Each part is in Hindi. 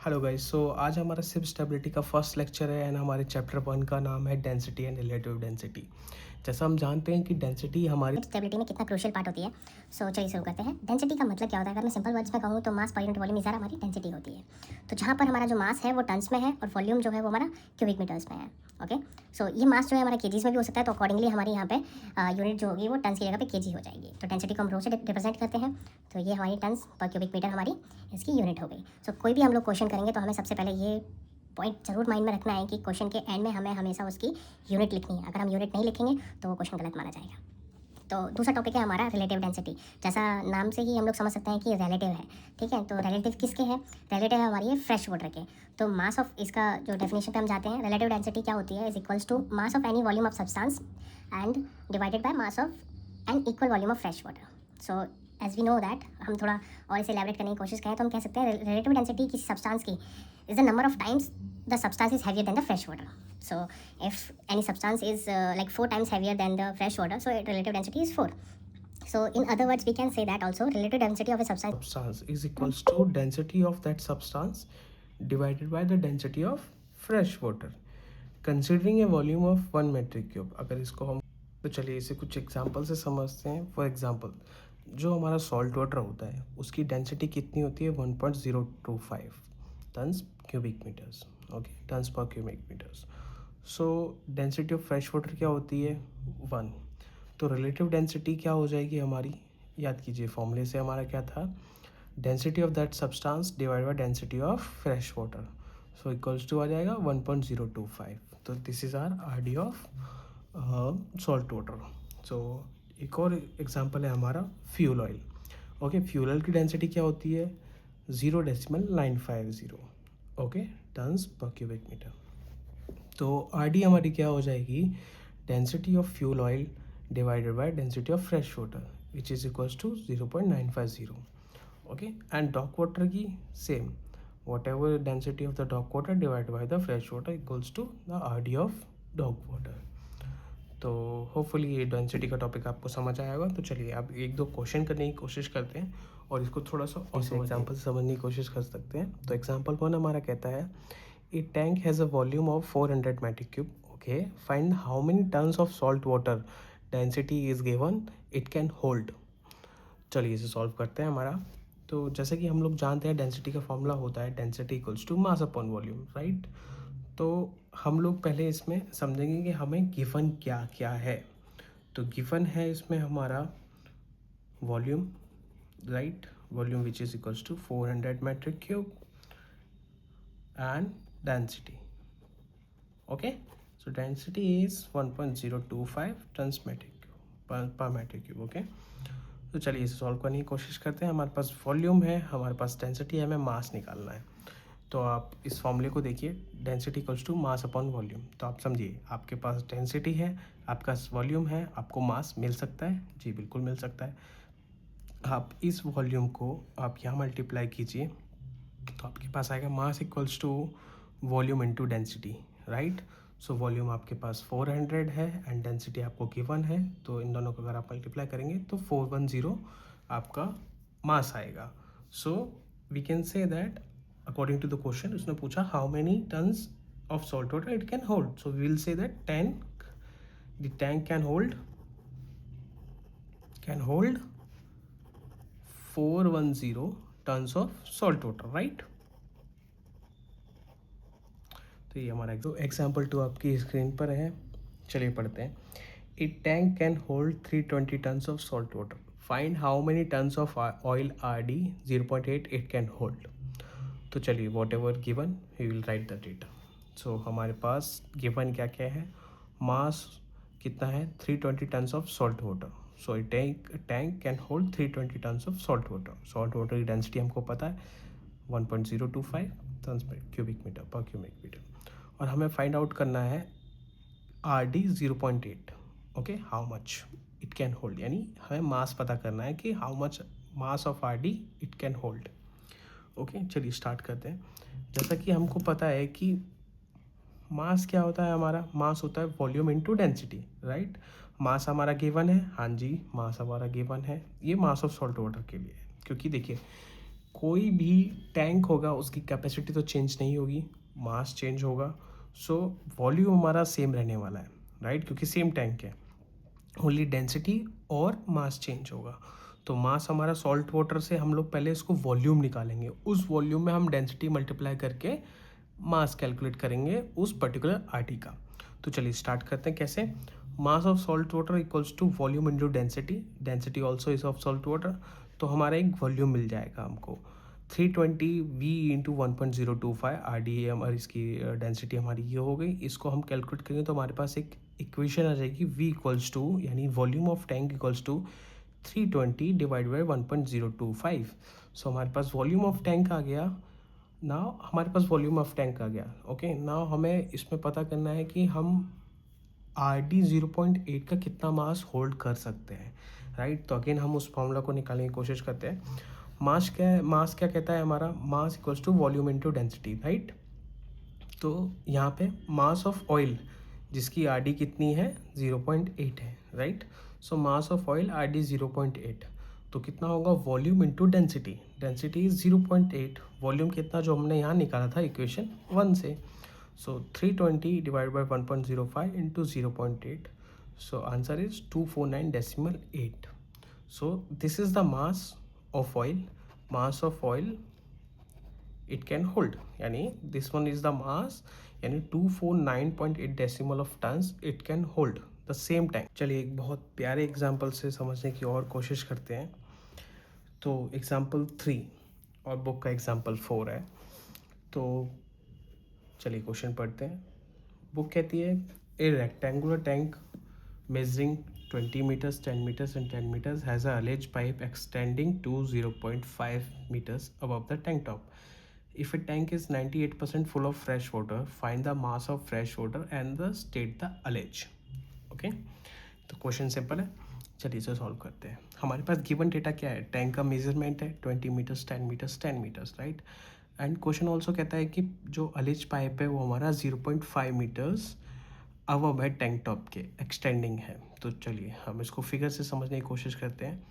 Hello guys. आज हमारा शिप स्टेबिलिटी का फर्स्ट लेक्चर है एंड हमारे चैप्टर 1 का नाम है डेंसिटी एंड रिलेटिव डेंसिटी। जैसा हम जानते हैं कि डेंसिटी हमारी स्टेबिलिटी में कितना क्रूशियल पार्ट होती है। चलिए शुरू करते हैं। डेंसिटी का मतलब क्या होता है? अगर मैं सिंपल वर्ड्स में कहूँ तो मास पर यूनिट वॉल्यूम इज़ हमारी डेंसिटी होती है। तो जहाँ पर हमारा जो मास है वो टन्स में है और वॉल्यूम जो है वो हमारा क्यूबिक मीटर्स में है। ओके, सो ये मास जो है हमारा केजीज में भी हो सकता है, तो अकॉर्डिंगली हमारी यहाँ पे यूनिट जो होगी वो टन्स की जगह पे केजी हो जाएगी। तो डेंसिटी को हम रो से रिप्रेजेंट करते हैं, तो ये हमारी टन्स पर क्यूबिक मीटर हमारी इसकी यूनिट हो गई। कोई भी हम लोग क्वेश्चन करेंगे तो हमें सबसे पहले ये पॉइंट जरूर माइंड में रखना है कि क्वेश्चन के एंड में हमें हमेशा उसकी यूनिट लिखनी है। अगर हम यूनिट नहीं लिखेंगे तो वो क्वेश्चन गलत माना जाएगा। तो दूसरा टॉपिक है हमारा रिलेटिव डेंसिटी। जैसा नाम से ही हम लोग समझ सकते हैं कि रिलेटिव है, ठीक है। तो रिलेटिव किसके हैं? रिलेटिव है हमारी फ्रेश वाटर के। तो मास ऑफ, इसका जो डेफिनेशन पे हम जाते हैं, रिलेटिव डेंसिटी क्या होती है? Is equals to mass of any volume of substance and divided by mass of an equal volume of fresh water. So as we know that, हम थोड़ा और इसे एलैबोरेट करने की कोशिश करें तो हम कह सकते हैं रिलेटिव डेंसिटी किसी सब्सटेंस की is the number of times the substance is heavier than the fresh water. So if any substance is like 4 times heavier than the fresh water, so its relative density is 4. So in other words, we can say that also relative density of a substance is equals to density of that substance divided by the density of fresh water considering a volume of 1 metric cube। अगर इसको हम तो चलिए इसे कुछ एग्जांपल से समझते हैं। फॉर एग्जांपल, जो हमारा सॉल्ट वाटर होता है उसकी डेंसिटी कितनी होती है? 1.025 tons cubic metres. Okay, tons per cubic metres. So density of fresh water क्या होती है? 1। तो रिलेटिव डेंसिटी क्या हो जाएगी हमारी? याद कीजिए, फॉर्मूले से हमारा क्या था? Density of that substance divide by density of fresh water. So equals to आ जाएगा 1.025। तो this is R D of salt water. So एक और एग्जांपल है हमारा fuel oil. Okay, fuel oil की डेंसिटी क्या होती है? 0.950 okay tons per cubic metre. तो आर डी हमारी क्या हो जाएगी? Density of fuel oil divided by density of fresh water which is equals to 0.950। Okay, and dock water की same, whatever density of the dock water divide by the fresh water equals to the R D of dock water. तो होपफुली ये डेंसिटी का टॉपिक आपको समझ आएगा। तो चलिए अब एक दो क्वेश्चन करने की कोशिश करते हैं और इसको थोड़ा सा और एग्जाम्पल से समझने की कोशिश कर सकते हैं। तो एग्जाम्पल 1 हमारा कहता है a tank has a volume of 400 metric cube. Okay, find how many tons of salt water density is given it can hold. चलिए इसे सॉल्व करते हैं हमारा। तो जैसे कि हम लोग जानते हैं डेंसिटी का फॉर्मूला होता है density equals to mass upon volume, right. तो हम लोग पहले इसमें समझेंगे कि हमें गिवन क्या क्या है। तो गिवन है इसमें हमारा volume, right, volume which is equals to 400 metric cube and density. Okay, so density is 1.025 tons metric per metric cube. Okay, तो चलिए इसे सॉल्व करने की कोशिश करते हैं। हमारे पास वॉल्यूम है, हमारे पास डेंसिटी है, हमें मास निकालना है। तो आप इस फॉर्मूले को देखिए, density equals to mass upon volume. तो आप समझिए, आपके पास डेंसिटी है, आपका वॉल्यूम है, आपको मास मिल सकता है? जी बिल्कुल मिल सकता है। आप इस वॉल्यूम को आप यहाँ मल्टीप्लाई कीजिए तो आपके पास आएगा mass equals to volume into density, right. So volume आपके पास 400 है एंड डेंसिटी आपको गिवन है, तो इन दोनों को अगर आप मल्टीप्लाई करेंगे तो 410 आपका मास आएगा। So we can say that according to the question, उसने पूछा how many tons of salt water it can hold. So we will say that 10 the tank can hold 410 tons of salt water, right. तो ये हमारा एग्जाम्पल 2 आपकी स्क्रीन पर है। चलिए पढ़ते हैं। A tank can hold 320 tons of salt water. Find how many tons of oil R D 0.8 it can hold. तो चलिए whatever given we will write the data. So हमारे पास गिवन क्या क्या है? मास कितना है? 320 tons of salt water. So A tank can hold 320 tons of salt water. Salt water की डेंसिटी हमको पता है 1.025 टन्स पर क्यूबिक मीटर। और हमें फाइंड आउट करना है are D 0.8। Okay, how much it can hold, यानी हमें मास पता करना है कि how much mass of R D it can hold. Okay, चलिए स्टार्ट करते हैं। जैसा कि हमको पता है कि मास क्या होता है, हमारा मास होता है वॉल्यूम इनटू डेंसिटी, राइट। मास हमारा गिवन है, हाँ जी मास हमारा गिवन है। ये मास ऑफ सॉल्ट वाटर के लिए है, क्योंकि देखिए कोई भी टैंक होगा उसकी कैपेसिटी तो चेंज नहीं होगी, मास चेंज होगा, सो वॉल्यूम हमारा सेम रहने वाला है, राइट, क्योंकि सेम टैंक है, ओनली डेंसिटी और मास चेंज होगा। तो मास हमारा सॉल्ट वाटर से हम लोग पहले इसको वॉल्यूम निकालेंगे, उस वॉल्यूम में हम डेंसिटी मल्टीप्लाई करके मास कैलकुलेट करेंगे उस पर्टिकुलर आरटी का। तो चलिए स्टार्ट करते हैं कैसे। Mass of salt water equals to volume into density, density also is of salt water, तो हमारा एक वॉल्यूम मिल जाएगा हमको 320 V into 1.025 R D M, और इसकी डेंसिटी हमारी ये हो गई। इसको हम कैलकुलेट करेंगे तो हमारे पास एक इक्वेशन आ जाएगी v इक्वल्स टू, यानी volume of tank equals to 320 divide by 1.025। So हमारे पास वॉल्यूम ऑफ टैंक आ गया। नाउ हमारे पास वॉल्यूम ऑफ टैंक आ गया। ओके, नाउ हमें इसमें पता करना है कि हम आर डी 0.8 का कितना मास होल्ड कर सकते हैं, राइट। तो अगेन हम उस फॉर्मूला को निकालने की कोशिश करते हैं। मास क्या है, मास क्या कहता है हमारा, mass equals to volume into density, right. तो यहाँ पे मास ऑफ ऑयल जिसकी आर डी कितनी है 0.8 है, right. So mass of oil R D 0.8, तो कितना होगा volume into density, density is 0.8, volume कितना जो हमने यहाँ निकाला था इक्वेशन 1 से। So 320 divide by 1.05 into 0.8, so answer is 249.8। So this is the mass of oil, mass of oil it can hold, यानी this one is the mass, यानी 249.8 decimal of tons it can hold the same tank। चलिए एक बहुत प्यारे एग्जाम्पल से समझने की और कोशिश करते हैं। तो एग्जाम्पल 3 और बुक का एग्जाम्पल 4 है। तो चलिए क्वेश्चन पढ़ते हैं। बुक कहती है ए rectangular tank measuring 20 meters, 10 meters and 10 meters has a alleged pipe extending to 0.5 meters above the tank top. If a tank is 98% full of fresh water, find the mass of fresh water and the state the allege। Okay, तो क्वेश्चन सिंपल है, चलिए इसे सॉल्व करते हैं। हमारे पास गिवन डेटा क्या है, टैंक का मेजरमेंट है 20 metres, 10 metres, 10 metres, right. And question also कहता है कि जो अलेज पाइप है वो हमारा 0.5 मीटर्स अब है टैंक टॉप के, एक्सटेंडिंग है। तो चलिए हम इसको फिगर से समझने की कोशिश करते हैं।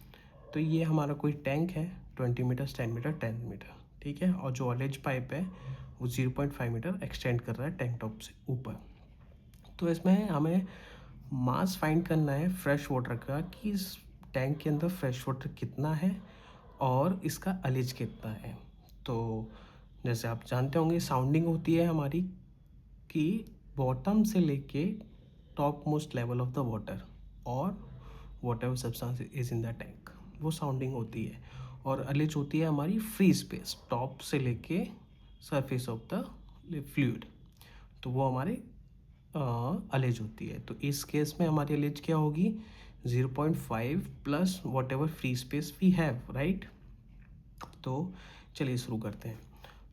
तो ये हमारा कोई टैंक है 20 मीटर्स, 10 मीटर, 10 मीटर, ठीक है, और जो अलेज पाइप है वो 0.5 मीटर एक्सटेंड कर रहा है टैंक टॉप से ऊपर। तो इसमें हमें मास फाइंड करना है फ्रेश वाटर का, कि इस टैंक के अंदर फ्रेश वाटर कितना है और इसका अलेज कितना है। तो जैसे आप जानते होंगे साउंडिंग होती है हमारी कि बॉटम से लेके top most level of the water और whatever substance is in the tank, वो साउंडिंग होती है। और अलेज होती है हमारी फ्री स्पेस, टॉप से लेके सरफेस ऑफ द फ्लूइड, तो वो हमारे अलेज होती है। तो इस केस में हमारी अलेज क्या होगी 0.5 plus whatever free space we have, right. तो चलिए शुरू करते हैं।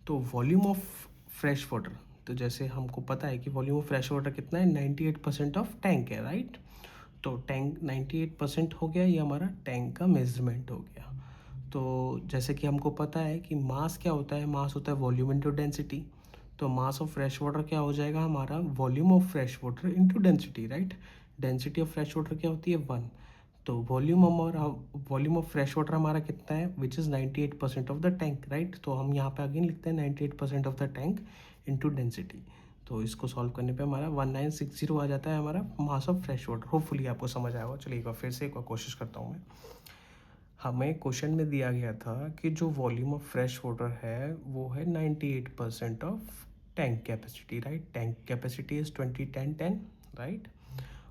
तो वॉल्यूम ऑफ फ्रेश वाटर, तो जैसे हमको पता है कि वॉल्यूम ऑफ फ्रेश वाटर कितना है 98% ऑफ टैंक है, राइट। तो टैंक 98% हो गया, ये हमारा टैंक का मेजरमेंट हो गया। तो जैसे कि हमको पता है कि मास क्या होता है, मास होता है वॉल्यूम इनटू डेंसिटी। तो मास ऑफ फ्रेश वाटर क्या हो जाएगा हमारा volume of fresh water into density, right. Density of fresh water क्या होती है 1, तो वॉल्यूम हमारा, वॉल्यूम ऑफ फ्रेश वाटर हमारा कितना है विच is 98% of the tank, right. तो हम यहाँ पे अगेन लिखते हैं 98% of the tank into density. तो इसको सॉल्व करने पे हमारा 1960 आ जाता है हमारा mass of fresh water. Hopefully आपको समझ आया होगा। चलिए एक बार फिर से एक बार कोशिश करता हूँ मैं। हमें क्वेश्चन में दिया गया था कि जो वॉल्यूम ऑफ फ्रेश वाटर है वो है 98% of tank capacity, right. Tank capacity is 20-10-10, right,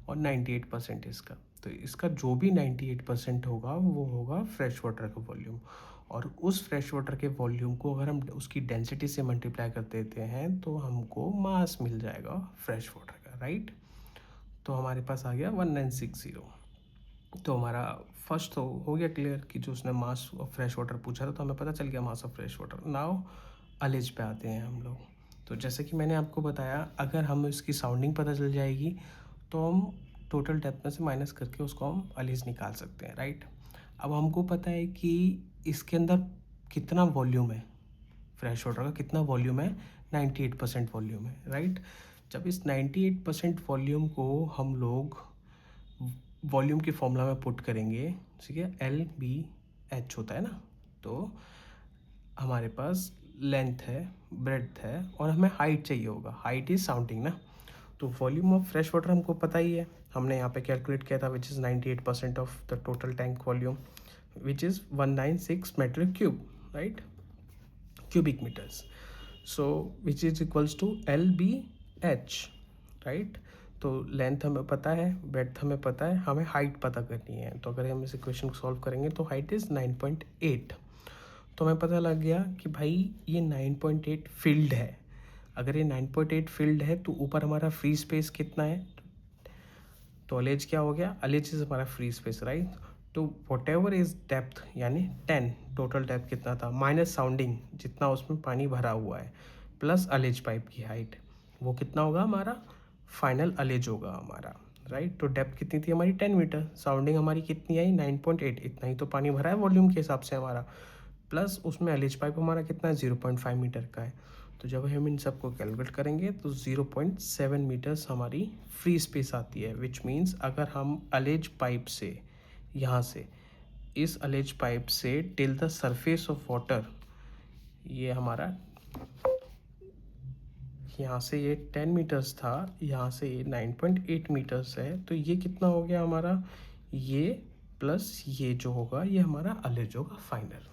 और 98% इसका। तो इसका जो भी 98% होगा वो होगा फ्रेश वाटर का वॉल्यूम, और उस फ्रेश वाटर के वॉल्यूम को अगर हम उसकी डेंसिटी से मल्टीप्लाई कर देते हैं तो हमको मास मिल जाएगा फ्रेश वाटर का, राइट। तो हमारे पास आ गया 1960। तो हमारा फर्स्ट तो हो गया क्लियर कि जो उसने मास ऑफ फ्रेश वाटर पूछा था, तो हमें पता चल गया mass of fresh water. Now allege पे आते हैं हम लोग। तो जैसे कि मैंने आपको बताया, अगर हम इसकी साउंडिंग पता चल जाएगी तो हम टोटल डेप्थ में से माइनस करके उसको हम अलेज निकाल सकते हैं, राइट। अब हमको पता है कि इसके अंदर कितना वॉल्यूम है, फ्रेश वाटर का कितना वॉल्यूम है, 98% वॉल्यूम है, राइट। जब इस 98% वॉल्यूम को हम लोग वॉल्यूम के फॉर्मूला में पुट करेंगे, ठीक है, LBH होता है ना। तो हमारे पास लेंथ है, ब्रेड्थ है और हमें हाइट चाहिए होगा. हाइट इज साउंडिंग ना. तो वॉल्यूम ऑफ फ्रेश वाटर हमको पता ही है, हमने यहाँ पे कैलकुलेट किया था, which is 98% of the total tank volume, which is 196 metre cube, right, cubic metres. So which is equals to LBH, right. तो लेंथ हमें पता है, ब्रेड्थ हमें पता है, हमें हाइट पता करनी है. तो अगर हम इस इक्वेशन को सॉल्व करेंगे तो हाइट इज़ 9.8. तो हमें पता लग गया कि भाई ये 9.8 फील्ड है. अगर ये 9.8 फील्ड है तो ऊपर हमारा फ्री स्पेस कितना है, तो अलेज क्या हो गया, अलेज इज हमारा फ्री स्पेस, राइट. तो वॉट एवर इज डेप्थ यानी 10, टोटल डेप्थ कितना था माइनस साउंडिंग जितना उसमें पानी भरा हुआ है प्लस अलेज पाइप की हाइट, वो कितना होगा हमारा फाइनल अलेज होगा हमारा, राइट. तो डेप्थ कितनी थी हमारी 10 मीटर, साउंडिंग हमारी कितनी आई 9.8, इतना ही तो पानी भरा है वॉल्यूम के हिसाब से हमारा, प्लस उसमें एलिज पाइप हमारा कितना है 0.5 मीटर का है. तो जब हम इन सबको कैलकुलेट करेंगे तो 0.7 मीटर्स हमारी फ्री स्पेस आती है. विच मीन्स अगर हम अलेज पाइप से यहाँ से इस अलेज पाइप से till the surface of water, ये हमारा यहाँ से ये 10 मीटर्स था, यहाँ से ये 9.8 मीटर्स है, तो ये कितना हो गया हमारा, ये प्लस ये जो होगा ये हमारा अलेज होगा फाइनल.